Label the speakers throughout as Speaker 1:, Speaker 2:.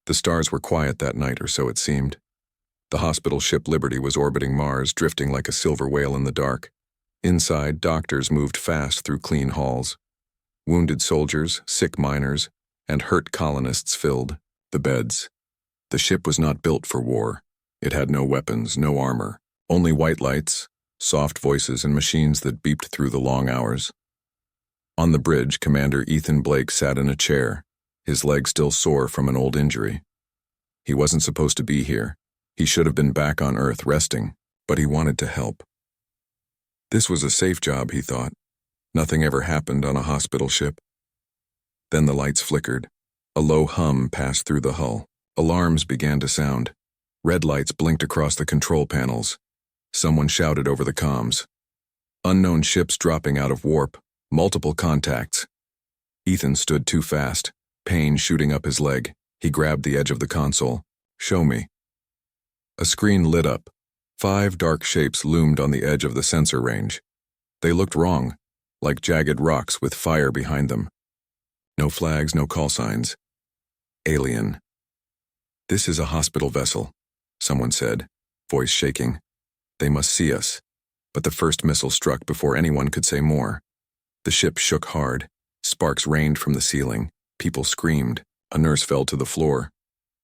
Speaker 1: The stars were quiet that night, or so it seemed. The hospital ship Liberty was orbiting Mars, drifting like a silver whale in the dark. Inside, doctors moved fast through clean halls. Wounded soldiers, sick miners, and hurt colonists filled the beds. The ship was not built for war. It had no weapons, no armor, only white lights, soft voices, and machines that beeped through the long hours. On the bridge, Commander Ethan Blake sat in a chair, his leg still sore from an old injury. He wasn't supposed to be here. He should have been back on Earth resting, but he wanted to help. This was a safe job, he thought. Nothing ever happened on a hospital ship. Then the lights flickered. A low hum passed through the hull. Alarms began to sound. Red lights blinked across the control panels. Someone shouted over the comms. Unknown ships dropping out of warp. Multiple contacts. Ethan stood too fast, pain shooting up his leg. He grabbed the edge of the console. "Show me." A screen lit up. 5 dark shapes loomed on the edge of the sensor range. They looked wrong, like jagged rocks with fire behind them. No flags, no call signs. Alien. "This is a hospital vessel," someone said, voice shaking. "They must see us." But the first missile struck before anyone could say more. The ship shook hard. Sparks rained from the ceiling. People screamed. A nurse fell to the floor.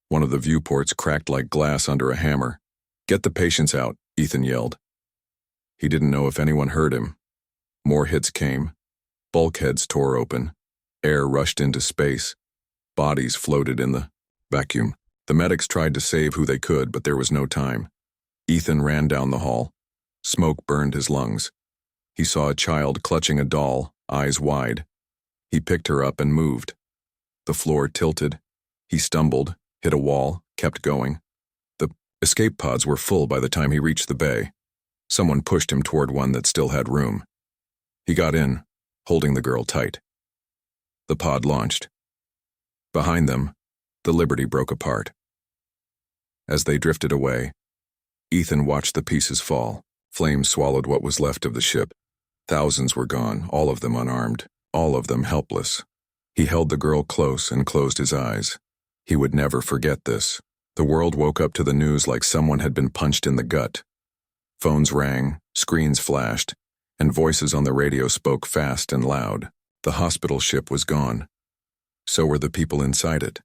Speaker 1: One of the viewports cracked like glass under a hammer. "Get the patients out," Ethan yelled. He didn't know if anyone heard him. More hits came. Bulkheads tore open. Air rushed into space. Bodies floated in the vacuum. The medics tried to save who they could, but there was no time. Ethan ran down the hall. Smoke burned his lungs. He saw a child clutching a doll, eyes wide. He picked her up and moved. The floor tilted. He stumbled, hit a wall, kept going. The escape pods were full by the time he reached the bay. Someone pushed him toward one that still had room. He got in, holding the girl tight. The pod launched. Behind them, the Liberty broke apart. As they drifted away, Ethan watched the pieces fall. Flames swallowed what was left of the ship. Thousands were gone, all of them unarmed, all of them helpless. He held the girl close and closed his eyes. He would never forget this. The world woke up to the news like someone had been punched in the gut. Phones rang, screens flashed, and voices on the radio spoke fast and loud. The hospital ship was gone. So were the people inside it.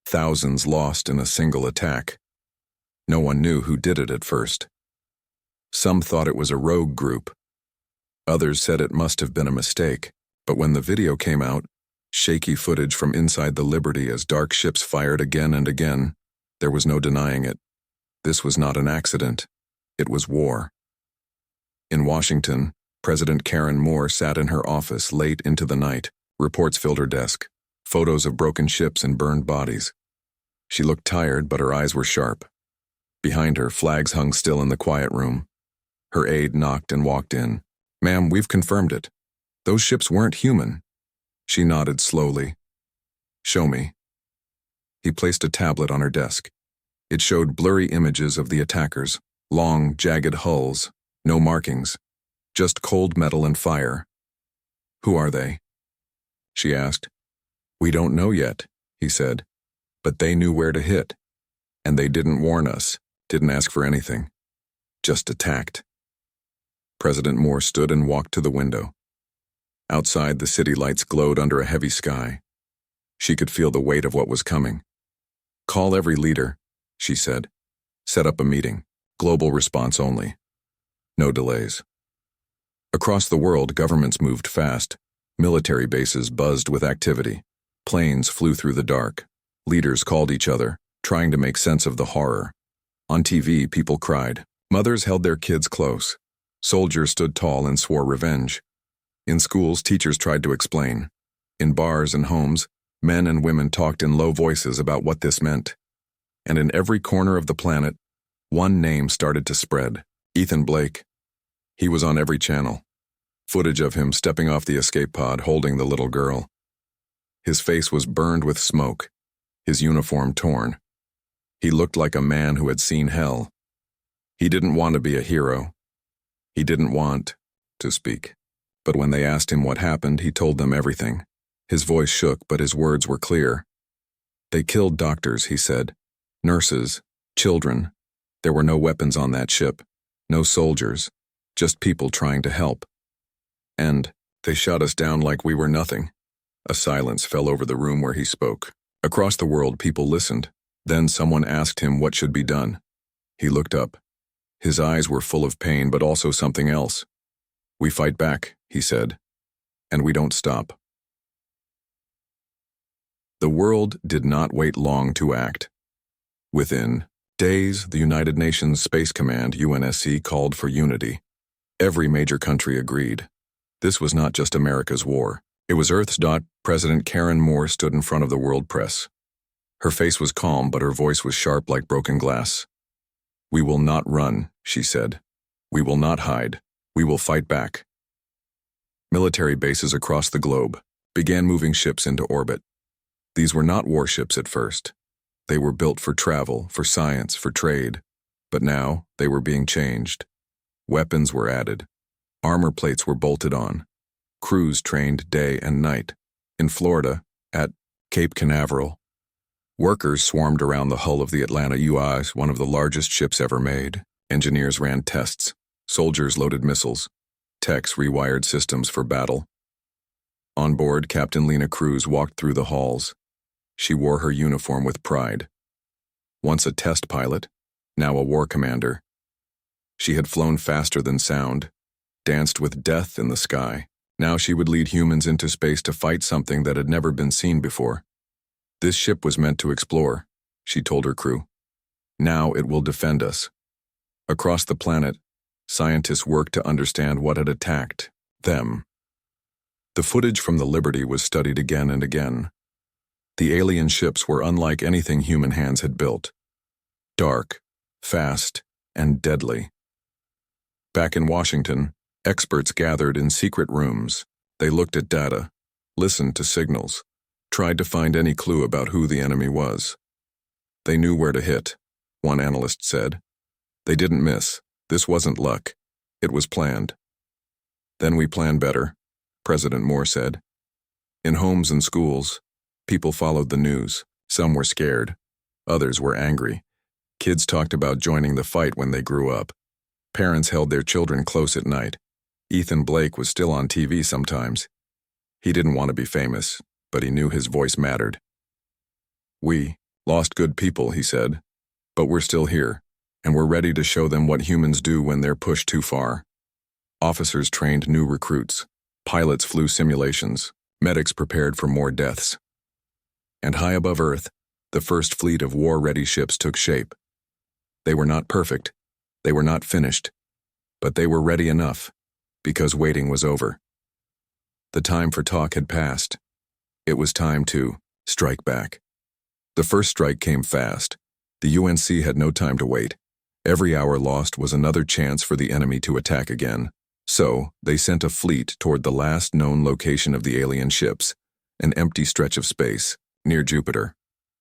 Speaker 1: Thousands lost in a single attack. No one knew who did it at first. Some thought it was a rogue group. Others said it must have been a mistake. But when the video came out, shaky footage from inside the Liberty as dark ships fired again and again, there was no denying it. This was not an accident. It was war. In Washington, President Karen Moore sat in her office late into the night. Reports filled her desk. Photos of broken ships and burned bodies. She looked tired, but her eyes were sharp. Behind her, flags hung still in the quiet room. Her aide knocked and walked in. "Ma'am, we've confirmed it. Those ships weren't human." She nodded slowly. "Show me." He placed a tablet on her desk. It showed blurry images of the attackers, long, jagged hulls, no markings, just cold metal and fire. "Who are they?" she asked. "We don't know yet," he said, "but they knew where to hit. And they didn't warn us, didn't ask for anything, just attacked." President Moore stood and walked to the window. Outside, the city lights glowed under a heavy sky. She could feel the weight of what was coming. "Call every leader," she said. "Set up a meeting. Global response only. No delays." Across the world, governments moved fast. Military bases buzzed with activity. Planes flew through the dark. Leaders called each other, trying to make sense of the horror. On TV, people cried. Mothers held their kids close. Soldiers stood tall and swore revenge. In schools, teachers tried to explain. In bars and homes, men and women talked in low voices about what this meant. And in every corner of the planet, one name started to spread: Ethan Blake. He was on every channel. Footage of him stepping off the escape pod holding the little girl. His face was burned with smoke, his uniform torn. He looked like a man who had seen hell. He didn't want to be a hero. He didn't want to speak. But when they asked him what happened, he told them everything. His voice shook, but his words were clear. They killed doctors, he said. Nurses, children. There were no weapons on that ship, no soldiers, just people trying to help. And they shot us down like we were nothing. A silence fell over the room where he spoke. Across the world, people listened. Then someone asked him what should be done. He looked up. His eyes were full of pain, but also something else. We fight back, he said, and we don't stop. The world did not wait long to act. Within days, the United Nations Space Command, UNSC, called for unity. Every major country agreed. This was not just America's war. It was Earth's. President Karen Moore stood in front of the world press. Her face was calm, but her voice was sharp like broken glass. We will not run, she said. We will not hide. We will fight back. Military bases across the globe began moving ships into orbit. These were not warships at first. They were built for travel, for science, for trade. But now they were being changed. Weapons were added. Armor plates were bolted on. Crews trained day and night. In Florida, at Cape Canaveral, workers swarmed around the hull of the Atlanta UIs, one of the largest ships ever made. Engineers ran tests. Soldiers loaded missiles. Techs rewired systems for battle. On board, Captain Lena Cruz walked through the halls. She wore her uniform with pride. Once a test pilot, now a war commander. She had flown faster than sound, danced with death in the sky. Now she would lead humans into space to fight something that had never been seen before. This ship was meant to explore, she told her crew. Now it will defend us. Across the planet, scientists worked to understand what had attacked them. The footage from the Liberty was studied again and again. The alien ships were unlike anything human hands had built. Dark, fast, and deadly. Back in Washington, experts gathered in secret rooms. They looked at data, listened to signals, tried to find any clue about who the enemy was. They knew where to hit, one analyst said. They didn't miss. This wasn't luck. It was planned. Then we plan better, President Moore said. In homes and schools, people followed the news. Some were scared. Others were angry. Kids talked about joining the fight when they grew up. Parents held their children close at night. Ethan Blake was still on TV sometimes. He didn't want to be famous, but he knew his voice mattered. We lost good people, he said, but we're still here, and we're ready to show them what humans do when they're pushed too far. Officers trained new recruits. Pilots flew simulations. Medics prepared for more deaths. And high above Earth, the first fleet of war-ready ships took shape. They were not perfect. They were not finished. But they were ready enough, because waiting was over. The time for talk had passed. It was time to strike back. The first strike came fast. The UNC had no time to wait. Every hour lost was another chance for the enemy to attack again. So, they sent a fleet toward the last known location of the alien ships, an empty stretch of space, near Jupiter.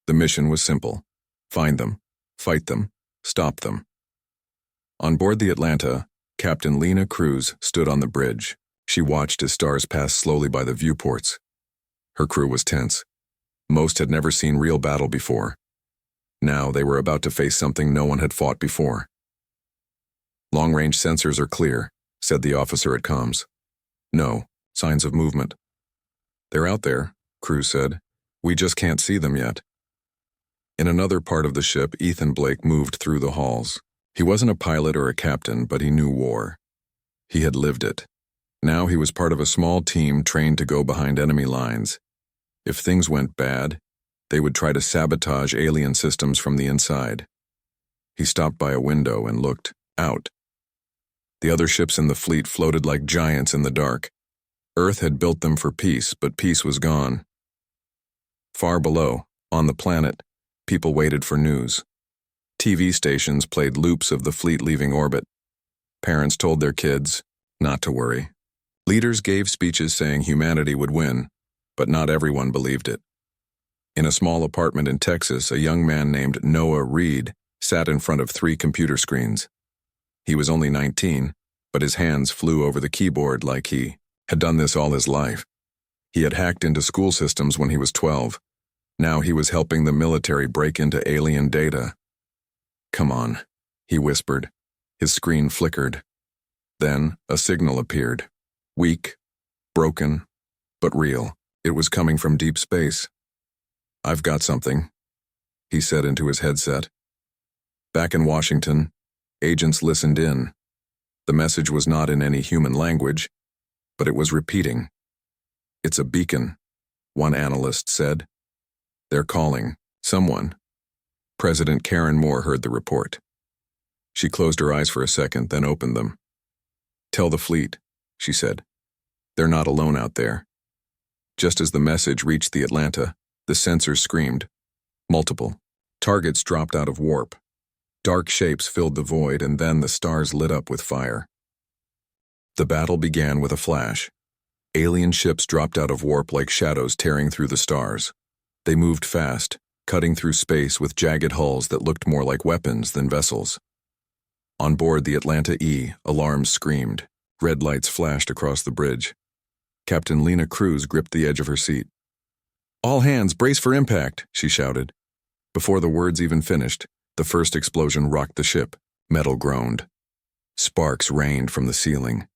Speaker 1: The mission was simple. Find them, fight them, stop them. On board the Atlanta, Captain Lena Cruz stood on the bridge. She watched as stars passed slowly by the viewports. Her crew was tense. Most had never seen real battle before. Now they were about to face something no one had fought before. Long-range sensors are clear, said the officer at comms. No, signs of movement. They're out there, Cruz said. We just can't see them yet. In another part of the ship, Ethan Blake moved through the halls. He wasn't a pilot or a captain, but he knew war. He had lived it. Now he was part of a small team trained to go behind enemy lines. If things went bad, they would try to sabotage alien systems from the inside. He stopped by a window and looked out. The other ships in the fleet floated like giants in the dark. Earth had built them for peace, but peace was gone. Far below, on the planet, people waited for news. TV stations played loops of the fleet leaving orbit. Parents told their kids not to worry. Leaders gave speeches saying humanity would win, but not everyone believed it. In a small apartment in Texas, a young man named Noah Reed sat in front of 3 computer screens. He was only 19, but his hands flew over the keyboard like he had done this all his life. He had hacked into school systems when he was 12. Now he was helping the military break into alien data. "Come on," he whispered. His screen flickered. Then a signal appeared. Weak, broken, but real. It was coming from deep space. "I've got something," he said into his headset. Back in Washington, agents listened in. The message was not in any human language, but it was repeating. "It's a beacon," one analyst said. "They're calling someone." President Karen Moore heard the report. She closed her eyes for a second, then opened them. "Tell the fleet," she said. "They're not alone out there." Just as the message reached the Atlanta, the sensors screamed. Multiple targets dropped out of warp. Dark shapes filled the void, and then the stars lit up with fire. The battle began with a flash. Alien ships dropped out of warp like shadows tearing through the stars. They moved fast, cutting through space with jagged hulls that looked more like weapons than vessels. On board the Atlanta E, alarms screamed. Red lights flashed across the bridge. Captain Lena Cruz gripped the edge of her seat. "All hands, brace for impact," she shouted. Before the words even finished, the first explosion rocked the ship. Metal groaned. Sparks rained from the ceiling.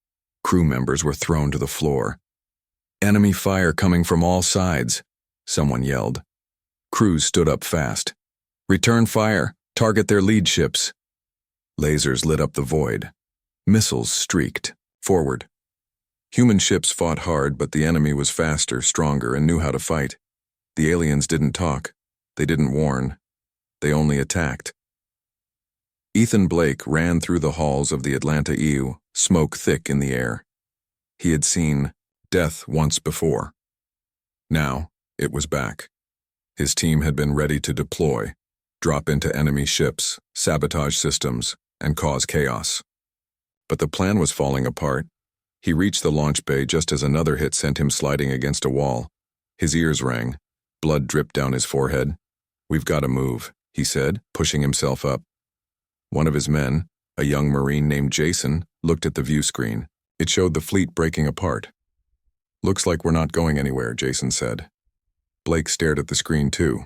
Speaker 1: Crew members were thrown to the floor. "Enemy fire coming from all sides," someone yelled. Cruz stood up fast. "Return fire. Target their lead ships." Lasers lit up the void. Missiles streaked forward. Human ships fought hard, but the enemy was faster, stronger, and knew how to fight. The aliens didn't talk. They didn't warn. They only attacked. Ethan Blake ran through the halls of the Atlanta EU, smoke thick in the air. He had seen death once before. Now, it was back. His team had been ready to deploy, drop into enemy ships, sabotage systems, and cause chaos. But the plan was falling apart. He reached the launch bay just as another hit sent him sliding against a wall. His ears rang. Blood dripped down his forehead. "We've got to move," he said, pushing himself up. One of his men, a young Marine named Jason, looked at the view screen. It showed the fleet breaking apart. "Looks like we're not going anywhere," Jason said. Blake stared at the screen too.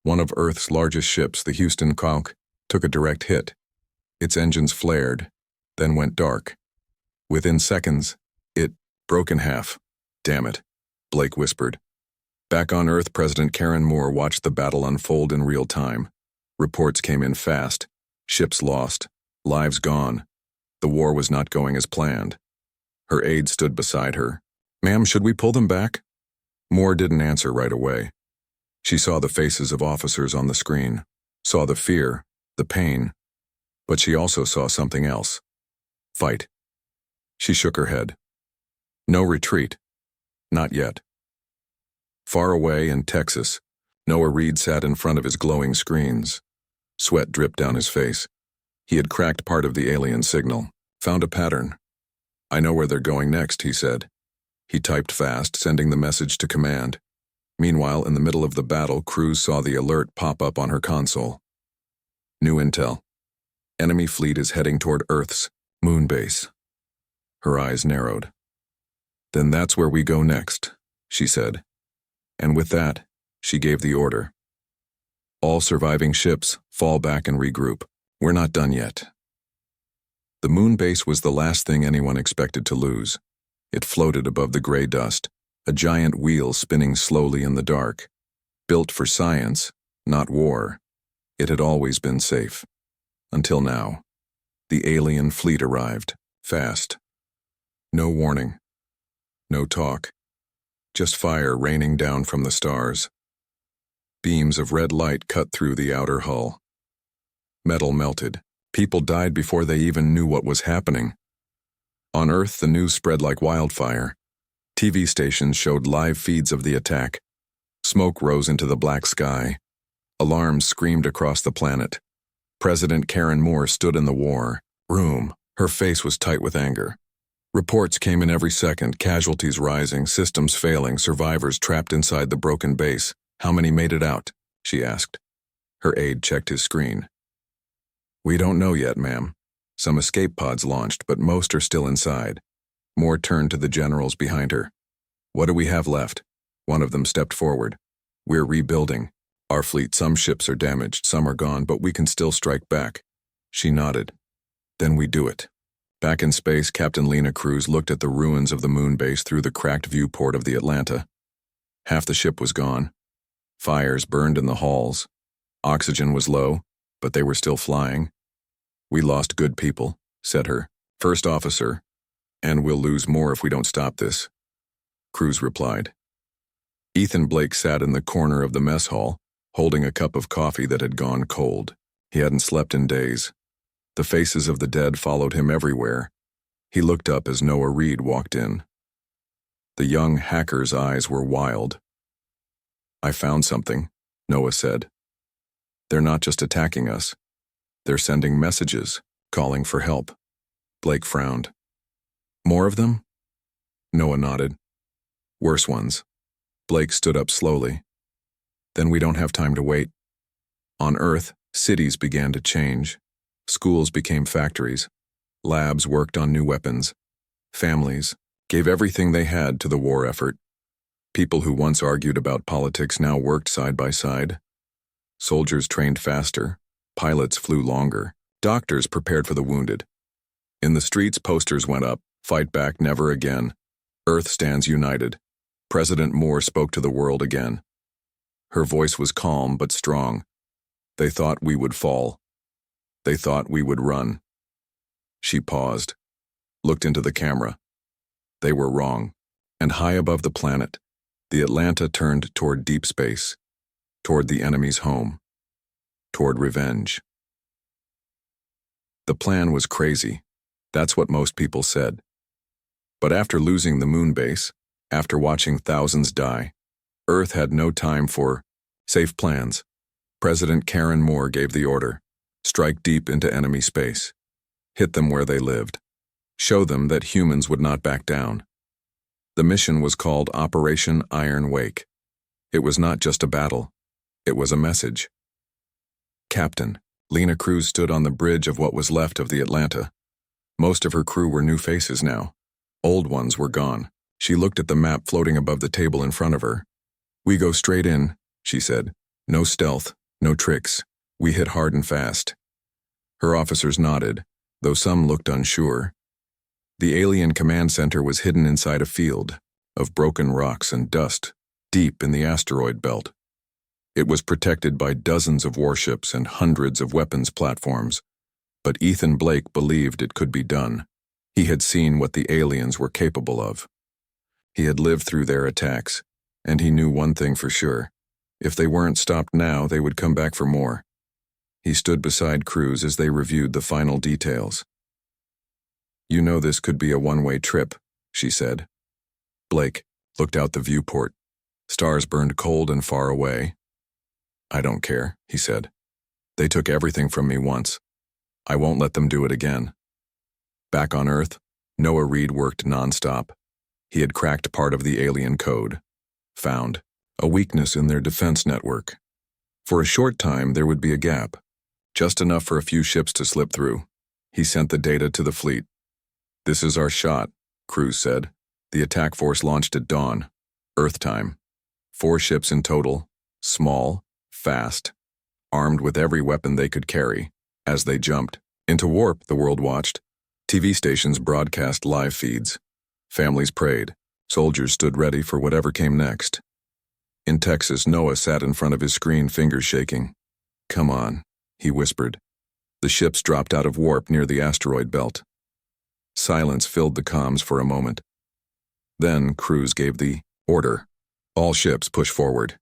Speaker 1: One of Earth's largest ships, the Houston Calc, took a direct hit. Its engines flared, then went dark. Within seconds, it broke in half. "Damn it," Blake whispered. Back on Earth, President Karen Moore watched the battle unfold in real time. Reports came in fast. Ships lost. Lives gone. The war was not going as planned. Her aide stood beside her. "Ma'am, should we pull them back?" Moore didn't answer right away. She saw the faces of officers on the screen, saw the fear, the pain, but she also saw something else. Fight. She shook her head. No retreat. Not yet. Far away in Texas, Noah Reed sat in front of his glowing screens. Sweat dripped down his face. He had cracked part of the alien signal, found a pattern. "I know where they're going next," he said. He typed fast, sending the message to command. Meanwhile, in the middle of the battle, Cruz saw the alert pop up on her console. New intel. Enemy fleet is heading toward Earth's moon base. Her eyes narrowed. "Then that's where we go next," she said. And with that, she gave the order. "All surviving ships, fall back and regroup. We're not done yet." The moon base was the last thing anyone expected to lose. It floated above the gray dust, a giant wheel spinning slowly in the dark. Built for science, not war, it had always been safe. Until now. The alien fleet arrived, fast. No warning. No talk. Just fire raining down from the stars. Beams of red light cut through the outer hull. Metal melted. People died before they even knew what was happening. On Earth, the news spread like wildfire. TV stations showed live feeds of the attack. Smoke rose into the black sky. Alarms screamed across the planet. President Karen Moore stood in the war room. Her face was tight with anger. Reports came in every second, casualties rising, systems failing, survivors trapped inside the broken base. "How many made it out?" she asked. Her aide checked his screen. "We don't know yet, ma'am. Some escape pods launched, but most are still inside." Moore turned to the generals behind her. "What do we have left?" One of them stepped forward. We're rebuilding. Our fleet, some ships are damaged, some are gone, but we can still strike back. She nodded. Then we do it. Back in space, Captain Lena Cruz looked at the ruins of the moon base through the cracked viewport of the Atlanta. Half the ship was gone. Fires burned in the halls. Oxygen was low, but they were still flying. We lost good people, said her first officer, and we'll lose more if we don't stop this. Cruz replied. Ethan Blake sat in the corner of the mess hall, holding a cup of coffee that had gone cold. He hadn't slept in days. The faces of the dead followed him everywhere. He looked up as Noah Reed walked in. The young hacker's eyes were wild. I found something, Noah said. They're not just attacking us. They're sending messages, calling for help. Blake frowned. More of them? Noah nodded. Worse ones. Blake stood up slowly. Then we don't have time to wait. On Earth, cities began to change. Schools became factories. Labs worked on new weapons. Families gave everything they had to the war effort. People who once argued about politics now worked side by side. Soldiers trained faster. Pilots flew longer. Doctors prepared for the wounded. In the streets, posters went up. Fight back, never again. Earth stands united. President Moore spoke to the world again. Her voice was calm but strong. They thought we would fall. They thought we would run. She paused, looked into the camera. They were wrong. And high above the planet, the Atlanta turned toward deep space, toward the enemy's home, toward revenge. The plan was crazy. That's what most people said. But after losing the moon base, after watching thousands die, Earth had no time for safe plans. President Karen Moore gave the order. Strike deep into enemy space. Hit them where they lived. Show them that humans would not back down. The mission was called Operation Iron Wake. It was not just a battle. It was a message. Captain, Lena Cruz stood on the bridge of what was left of the Atlanta. Most of her crew were new faces now. Old ones were gone. She looked at the map floating above the table in front of her. We go straight in, she said. No stealth, no tricks. We hit hard and fast. Her officers nodded, though some looked unsure. The alien command center was hidden inside a field of broken rocks and dust, deep in the asteroid belt. It was protected by dozens of warships and hundreds of weapons platforms, but Ethan Blake believed it could be done. He had seen what the aliens were capable of. He had lived through their attacks, and he knew one thing for sure. If they weren't stopped now, they would come back for more. He stood beside Cruz as they reviewed the final details. You know this could be a one-way trip, she said. Blake looked out the viewport. Stars burned cold and far away. I don't care, he said. They took everything from me once. I won't let them do it again. Back on Earth, Noah Reed worked nonstop. He had cracked part of the alien code. Found a weakness in their defense network. For a short time, there would be a gap. Just enough for a few ships to slip through. He sent the data to the fleet. This is our shot, Cruz said. The attack force launched at dawn, Earth time. 4 ships in total, small, fast, armed with every weapon they could carry. As they jumped into warp, the world watched. TV stations broadcast live feeds. Families prayed. Soldiers stood ready for whatever came next. In Texas, Noah sat in front of his screen, fingers shaking. Come on, he whispered. The ships dropped out of warp near the asteroid belt. Silence filled the comms for a moment. Then Cruz gave the order. All ships push forward.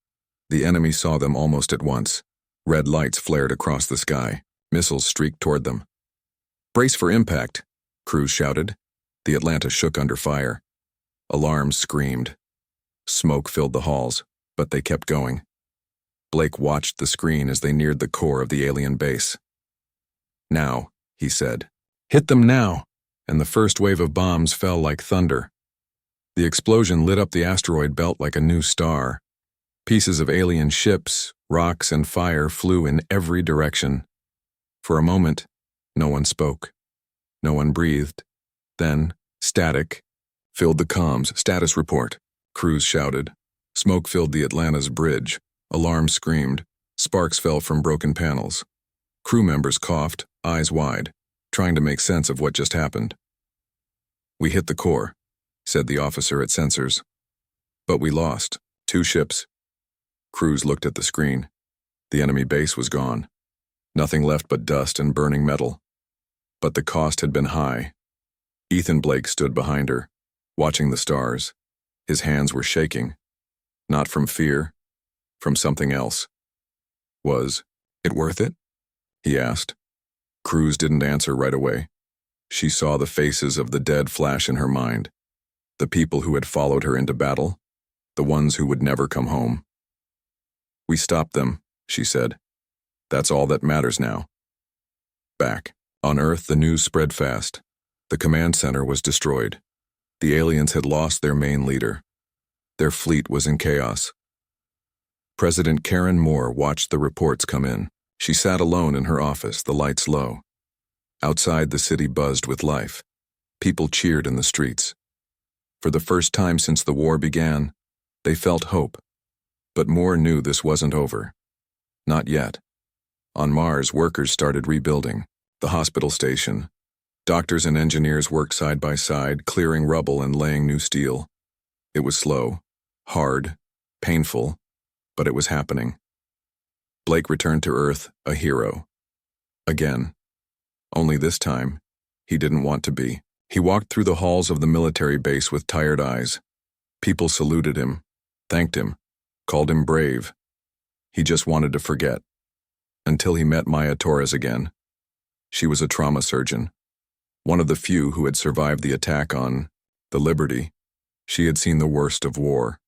Speaker 1: The enemy saw them almost at once. Red lights flared across the sky. Missiles streaked toward them. Brace for impact, Cruz shouted. The Atlanta shook under fire. Alarms screamed. Smoke filled the halls, but they kept going. Blake watched the screen as they neared the core of the alien base. Now, he said. Hit them now! And the first wave of bombs fell like thunder. The explosion lit up the asteroid belt like a new star. Pieces of alien ships, rocks, and fire flew in every direction. For a moment, no one spoke. No one breathed. Then, static filled the comms. Status report, Cruz shouted. Smoke filled the Atlanta's bridge. Alarms screamed. Sparks fell from broken panels. Crew members coughed, eyes wide, trying to make sense of what just happened. "We hit the core," said the officer at sensors. "But we lost 2 ships." Crews looked at the screen. The enemy base was gone. Nothing left but dust and burning metal. But the cost had been high. Ethan Blake stood behind her, watching the stars. His hands were shaking. Not from fear, from something else. "Was it worth it?" he asked. Crews didn't answer right away. She saw the faces of the dead flash in her mind. The people who had followed her into battle, the ones who would never come home. "We stopped them," she said. "That's all that matters now." Back on Earth, the news spread fast. The command center was destroyed. The aliens had lost their main leader. Their fleet was in chaos. President Karen Moore watched the reports come in. She sat alone in her office, the lights low. Outside, the city buzzed with life. People cheered in the streets. For the first time since the war began, they felt hope. But Moore knew this wasn't over. Not yet. On Mars, workers started rebuilding. The hospital station. Doctors and engineers worked side by side, clearing rubble and laying new steel. It was slow, hard, painful, but it was happening. Blake returned to Earth, a hero. Again. Only this time, he didn't want to be. He walked through the halls of the military base with tired eyes. People saluted him, thanked him, called him brave. He just wanted to forget. Until he met Maya Torres again. She was a trauma surgeon. One of the few who had survived the attack on the Liberty. She had seen the worst of war.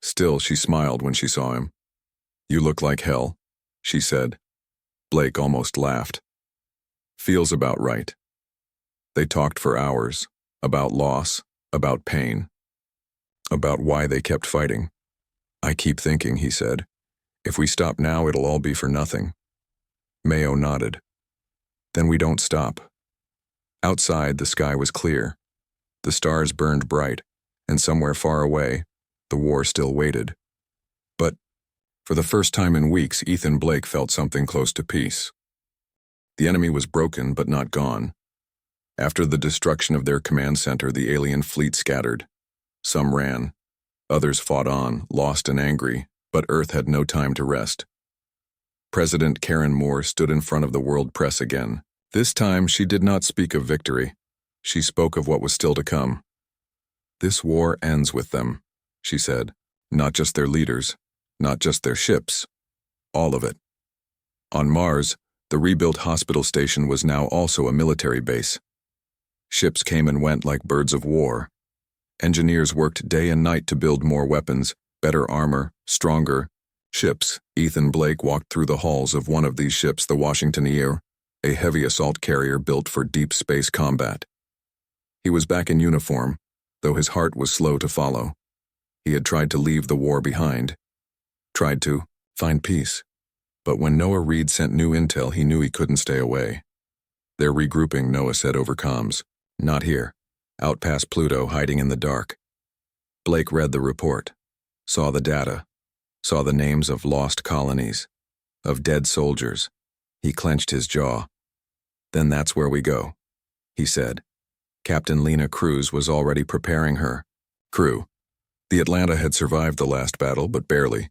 Speaker 1: Still, she smiled when she saw him. "You look like hell," she said. Blake almost laughed. "Feels about right." They talked for hours, about loss, about pain, about why they kept fighting. "I keep thinking," he said, "if we stop now, it'll all be for nothing." Mayo nodded. "Then we don't stop." Outside, the sky was clear. The stars burned bright, and somewhere far away, the war still waited. But, for the first time in weeks, Ethan Blake felt something close to peace. The enemy was broken, but not gone. After the destruction of their command center, the alien fleet scattered. Some ran. Others fought on, lost and angry, but Earth had no time to rest. President Karen Moore stood in front of the world press again. This time, she did not speak of victory. She spoke of what was still to come. "This war ends with them," she said. "Not just their leaders, not just their ships. All of it." On Mars, the rebuilt hospital station was now also a military base. Ships came and went like birds of war. Engineers worked day and night to build more weapons, better armor, stronger ships. Ethan Blake walked through the halls of one of these ships, the Washingtonaire, a heavy assault carrier built for deep space combat. He was back in uniform, though his heart was slow to follow. He had tried to leave the war behind, tried to find peace. But when Noah Reed sent new intel, he knew he couldn't stay away. "They're regrouping," Noah said over comms. "Not here. Out past Pluto, hiding in the dark." Blake read the report, saw the data, saw the names of lost colonies, of dead soldiers. He clenched his jaw. "Then that's where we go," he said. Captain Lena Cruz was already preparing her crew. The Atlanta had survived the last battle, but barely.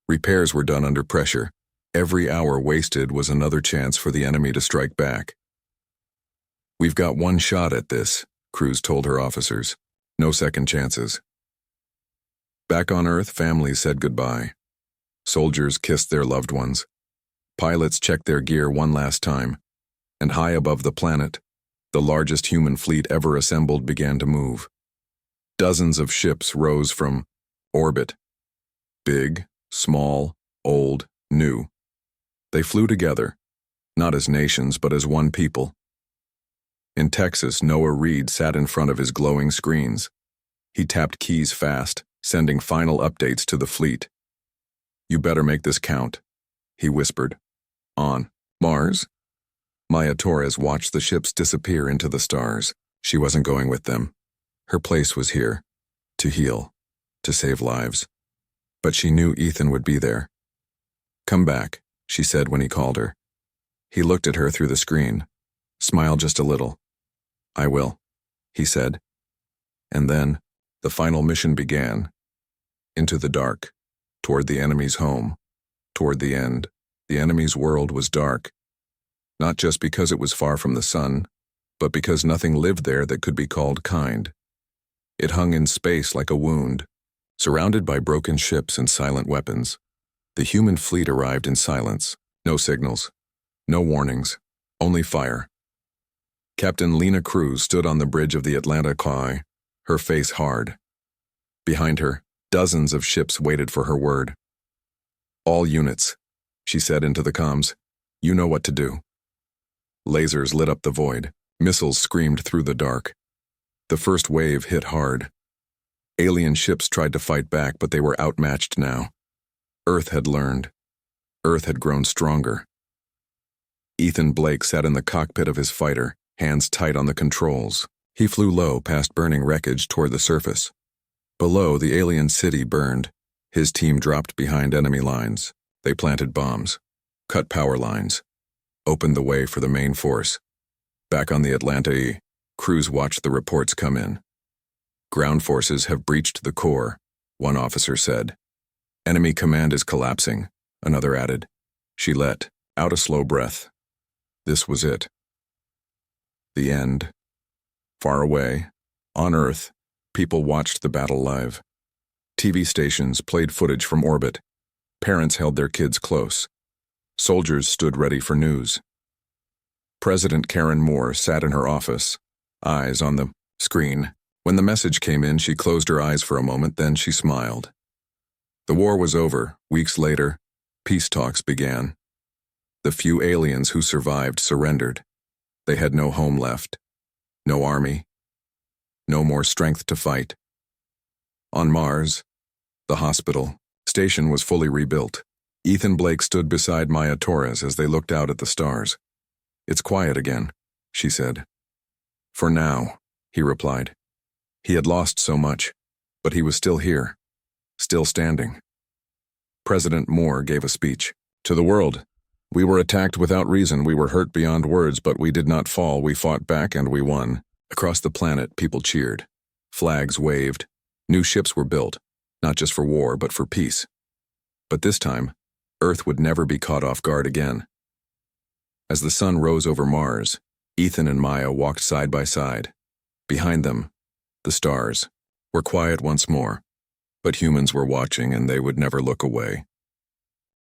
Speaker 1: Repairs were done under pressure. Every hour wasted was another chance for the enemy to strike back. "We've got one shot at this," Cruz told her officers. "No second chances." Back on Earth, families said goodbye. Soldiers kissed their loved ones. Pilots checked their gear one last time. And high above the planet, the largest human fleet ever assembled began to move. Dozens of ships rose from orbit. Big, small, old, new. They flew together, not as nations, but as one people. In Texas, Noah Reed sat in front of his glowing screens. He tapped keys fast, sending final updates to the fleet. "You better make this count," he whispered. On Mars, Maya Torres watched the ships disappear into the stars. She wasn't going with them. Her place was here, to heal, to save lives. But she knew Ethan would be there. "Come back," she said when he called her. He looked at her through the screen, smiled just a little. "I will," he said. And then, the final mission began. Into the dark, toward the enemy's home, toward the end. The enemy's world was dark, not just because it was far from the sun, but because nothing lived there that could be called kind. It hung in space like a wound, surrounded by broken ships and silent weapons. The human fleet arrived in silence, no signals, no warnings, only fire. Captain Lena Cruz stood on the bridge of the Atlanta Quay, her face hard. Behind her, dozens of ships waited for her word. "All units," she said into the comms. "You know what to do." Lasers lit up the void. Missiles screamed through the dark. The first wave hit hard. Alien ships tried to fight back, but they were outmatched now. Earth had learned. Earth had grown stronger. Ethan Blake sat in the cockpit of his fighter, hands tight on the controls. He flew low past burning wreckage toward the surface. Below, the alien city burned. His team dropped behind enemy lines. They planted bombs, cut power lines, opened the way for the main force. Back on the Atlanta, Cruz watched the reports come in. "Ground forces have breached the core," one officer said. "Enemy command is collapsing," another added. She let out a slow breath. This was it. The end. Far away, on Earth, people watched the battle live. TV stations played footage from orbit. Parents held their kids close. Soldiers stood ready for news. President Karen Moore sat in her office, eyes on the screen. When the message came in, she closed her eyes for a moment, then she smiled. The war was over. Weeks later, peace talks began. The few aliens who survived surrendered. They had no home left, no army, no more strength to fight. On Mars, the hospital station was fully rebuilt. Ethan Blake stood beside Maya Torres as they looked out at the stars. "It's quiet again," she said. "For now," he replied. He had lost so much, but he was still here, still standing. President Moore gave a speech. "To the world, we were attacked without reason, we were hurt beyond words, but we did not fall, we fought back and we won." Across the planet, people cheered. Flags waved. New ships were built, not just for war, but for peace. But this time, Earth would never be caught off guard again. As the sun rose over Mars, Ethan and Maya walked side by side. Behind them, the stars were quiet once more, but humans were watching and they would never look away.